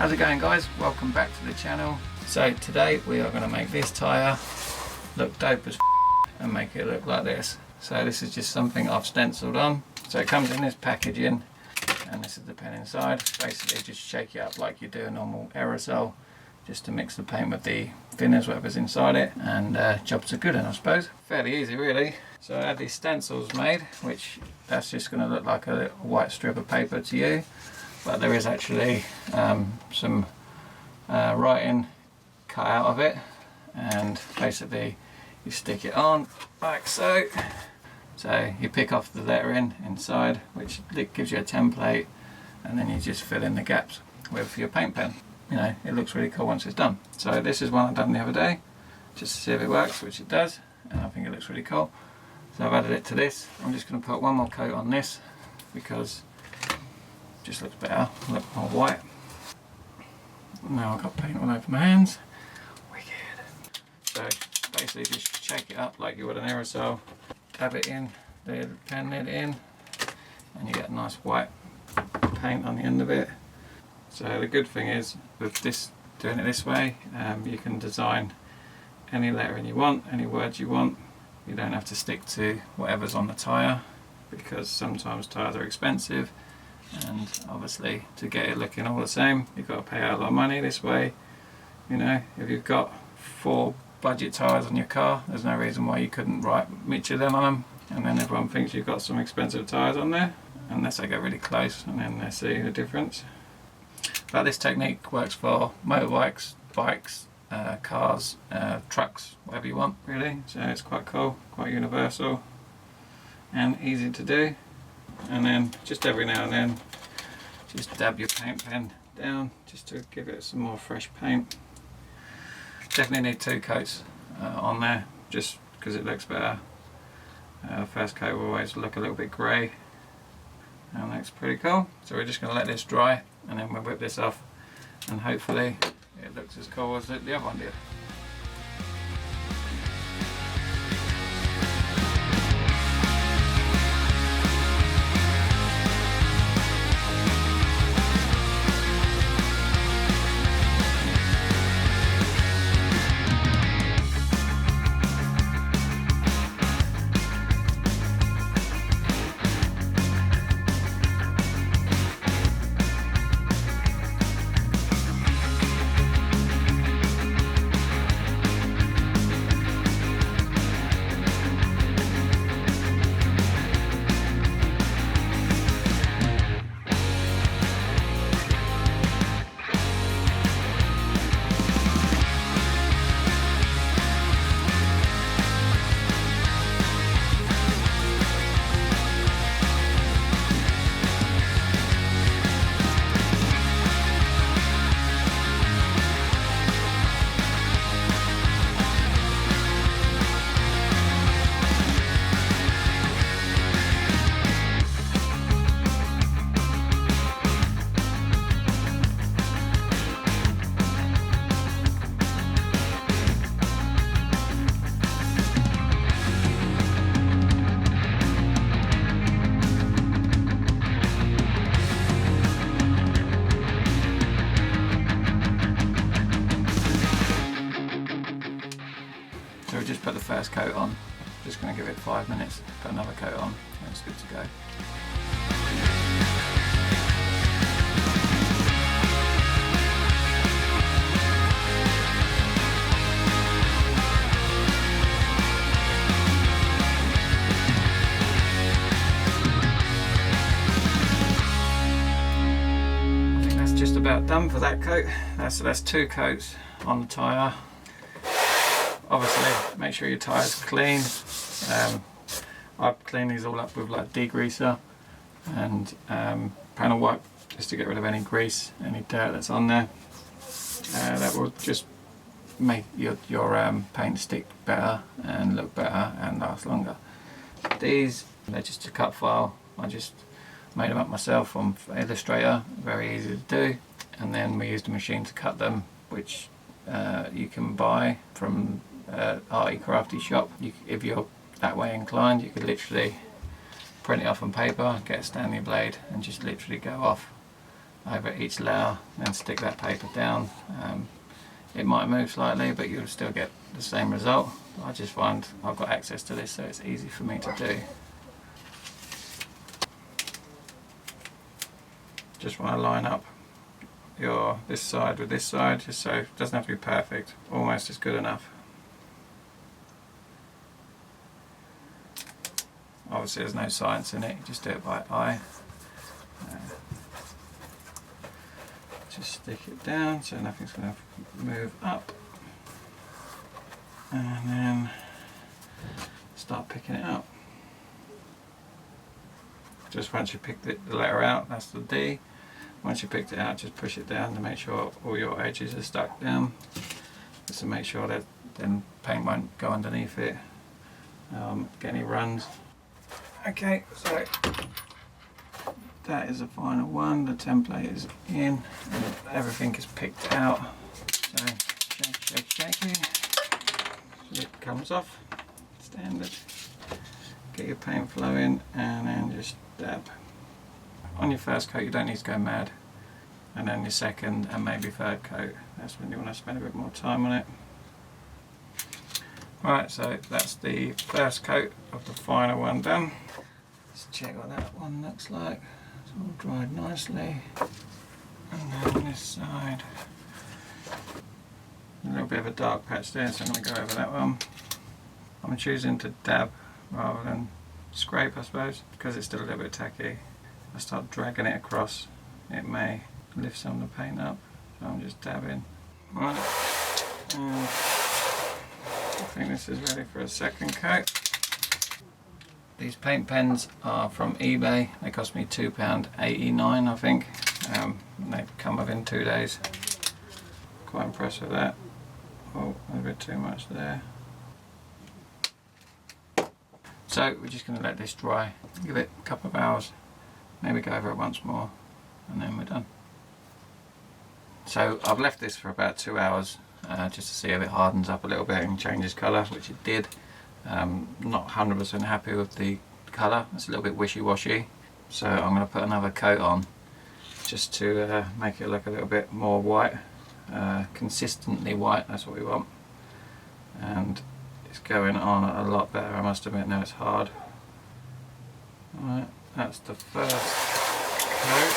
How's it going, guys? Welcome back to the channel. So today we are going to make this tyre look dope as and make it look like this. So this is just something I've stenciled on. So it comes in this packaging and this is the pen inside. Basically just shake it up like you do a normal aerosol, just to mix the paint with the thinners, whatever's inside it, and jobs are good, I suppose. Fairly easy really. So I had these stencils made, which that's just going to look like a little white strip of paper to you, but there is actually some writing cut out of it, and basically you stick it on like so. So you pick off the lettering inside, which gives you a template, and then you just fill in the gaps with your paint pen. You know, it looks really cool once it's done. So this is one I've done the other day, just to see if it works, which it does, and I think it looks really cool. So I've added it to this. I'm just going to put one more coat on this because it just looks better, look more white. Now I've got paint all over my hands. Wicked. So basically just shake it up like you would an aerosol, dab it in, the pen lid in, and you get a nice white paint on the end of it. So the good thing is with this, doing it this way, you can design any lettering you want, any words you want. You don't have to stick to whatever's on the tyre, because sometimes tyres are expensive, and obviously to get it looking all the same you've got to pay out a lot of money. This way, you know, if you've got 4 budget tyres on your car, there's no reason why you couldn't write Michelin on them, and then everyone thinks you've got some expensive tyres on there, unless they go really close and then they see the difference. But this technique works for motorbikes, bikes, cars, trucks, whatever you want really. So it's quite cool, quite universal and easy to do. And then just every now and then just dab your paint pen down just to give it some more fresh paint. Definitely need 2 coats on there just because it looks better. First coat will always look a little bit grey, and that's pretty cool. So we're just going to let this dry and then we'll whip this off, and hopefully it looks as cool as the other one did. So we just put the first coat on, just going to give it 5 minutes, put another coat on, and it's good to go. I think that's just about done for that coat. So that's 2 coats on the tyre. Obviously make sure your tyre's clean. I clean these all up with like degreaser and panel wipe, just to get rid of any grease, any dirt that's on there. That will just make your paint stick better and look better and last longer. These, they're just a cut file. I just made them up myself on Illustrator, very easy to do, and then we used a machine to cut them, which you can buy from arty crafty shop. If you're that way inclined, you could literally print it off on paper, get a Stanley blade and just literally go off over each layer, then stick that paper down. It might move slightly, but you'll still get the same result. I just find I've got access to this, so it's easy for me to do. Just want to line up this side with this side, just so it doesn't have to be perfect, almost is good enough. Obviously there's no science in it, you just do it by eye. Just stick it down so nothing's going to move up, and then start picking it up. Just once you pick the letter out, that's the D. Once you picked it out, just push it down to make sure all your edges are stuck down, just to make sure that then paint won't go underneath it, get any runs. Okay, so that is the final one. The template is in and everything is picked out. So shake it. It comes off, standard. Get your paint flowing and then just dab. On your first coat you don't need to go mad, and then your second and maybe third coat, that's when you want to spend a bit more time on it. Right, so that's the first coat of the final one done. Let's check what that one looks like. It's all dried nicely. And then this side, a little bit of a dark patch there, so I'm going to go over that one. I'm choosing to dab rather than scrape, I suppose, because it's still a little bit tacky. If I start dragging it across, it may lift some of the paint up, so I'm just dabbing. Right, and I think this is ready for a second coat. These paint pens are from eBay. They cost me £2.89, I think. They come within 2 days. Quite impressed with that. Oh, a bit too much there. So we're just going to let this dry. Give it a couple of hours. Maybe go over it once more, and then we're done. So I've left this for about 2 hours just to see if it hardens up a little bit and changes colour, which it did. Not 100% happy with the colour, it's a little bit wishy-washy, so I'm going to put another coat on just to make it look a little bit more white, consistently white, that's what we want. And it's going on a lot better, I must admit. Now it's hard. Alright, that's the first coat.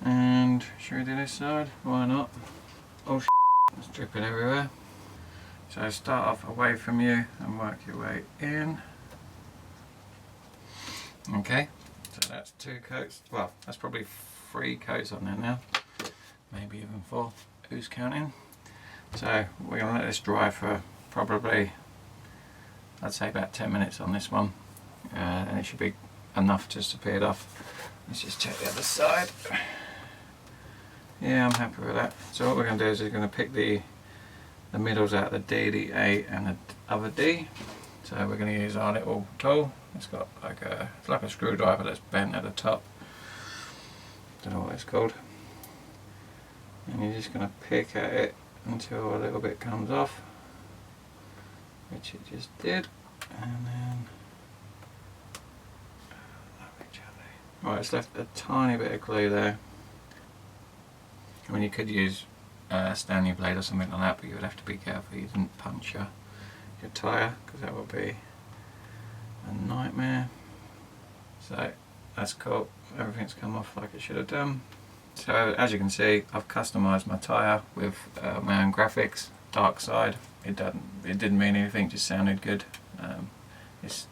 And should we do this side? Why not? Oh shit, it's dripping everywhere. So start off away from you and work your way in. Okay, so that's 2 coats. Well, that's probably 3 coats on there now. Maybe even 4. Who's counting? So we're going to let this dry for probably, I'd say about 10 minutes on this one. And it should be enough just to peel it off. Let's just check the other side. Yeah, I'm happy with that. So what we're going to do is we're going to pick the middles out, the D, the A and the other D. So we're going to use our little tool. It's got like it's like a screwdriver that's bent at the top. Don't know what it's called. And you're just going to pick at it until a little bit comes off, which it just did. And then right, it's left a tiny bit of glue there. I mean, you could use a Stanley blade or something like that, but you would have to be careful you didn't puncture your tyre, because that would be a nightmare. So that's cool, everything's come off like it should have done. So as you can see, I've customised my tyre with my own graphics. Dark side, it didn't mean anything, just sounded good. It's,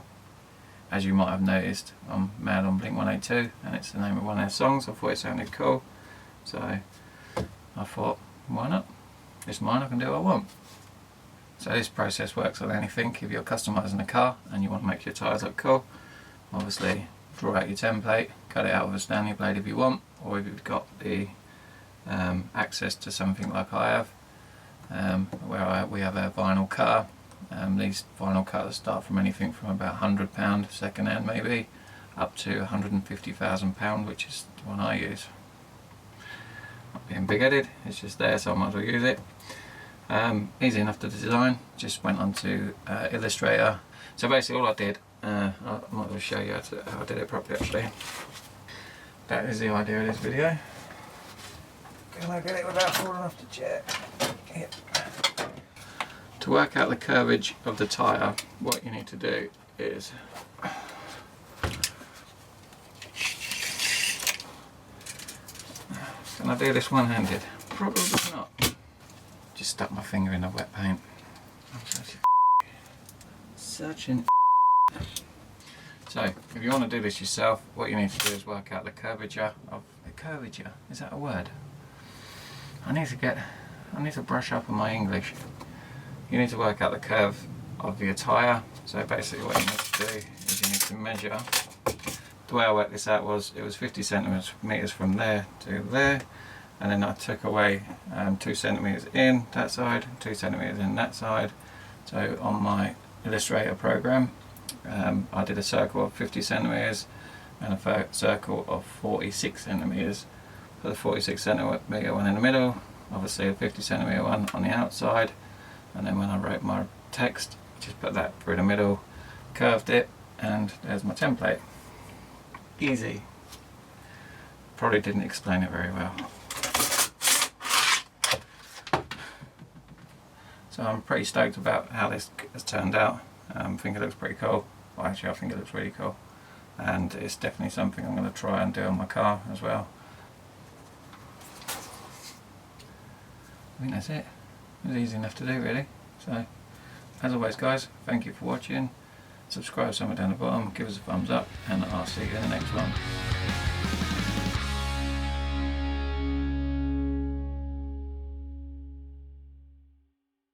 as you might have noticed, I'm mad on Blink 182 and it's the name of one of their songs. I thought it sounded cool, so I thought, why not? It's mine, I can do what I want. So this process works on anything. If you're customising a car and you want to make your tyres look cool, obviously draw out your template, cut it out with a Stanley blade if you want, or if you've got the access to something like I have, where we have a vinyl cutter. These vinyl cutters start from anything from about £100 second hand maybe, up to £150,000, which is the one I use. Not being big headed, it's just there, so I might as well use it. Easy enough to design, just went onto Illustrator. So basically all I did, I might as well show you how I did it properly actually. that is the idea of this video. Can I get it without falling off the chair? Yep. To work out the curvature of the tyre, what you need to do is can I do this one-handed? Probably not. Just stuck my finger in the wet paint. I'm such an So, if you want to do this yourself, what you need to do is work out the curvature of the curvature. Is that a word? I need to brush up on my English. You need to work out the curve of your tyre. So basically what you need to do is you need to measure. The way I worked this out was it was 50 centimetres from there to there, and then I took away 2 centimetres in that side, 2 centimetres in that side. So on my Illustrator program, I did a circle of 50 centimetres and a circle of 46 centimetres. Put the 46 centimetre one in the middle, obviously a 50 centimetre one on the outside, and then when I wrote my text, just put that through the middle, curved it, and there's my template. Easy. Probably didn't explain it very well. So I'm pretty stoked about how this has turned out. I think it looks pretty cool. Well, actually, I think it looks really cool, and it's definitely something I'm going to try and do on my car as well. I think that's it. It was easy enough to do, really. So, as always, guys, thank you for watching. Subscribe somewhere down the bottom, give us a thumbs up, and I'll see you in the next one.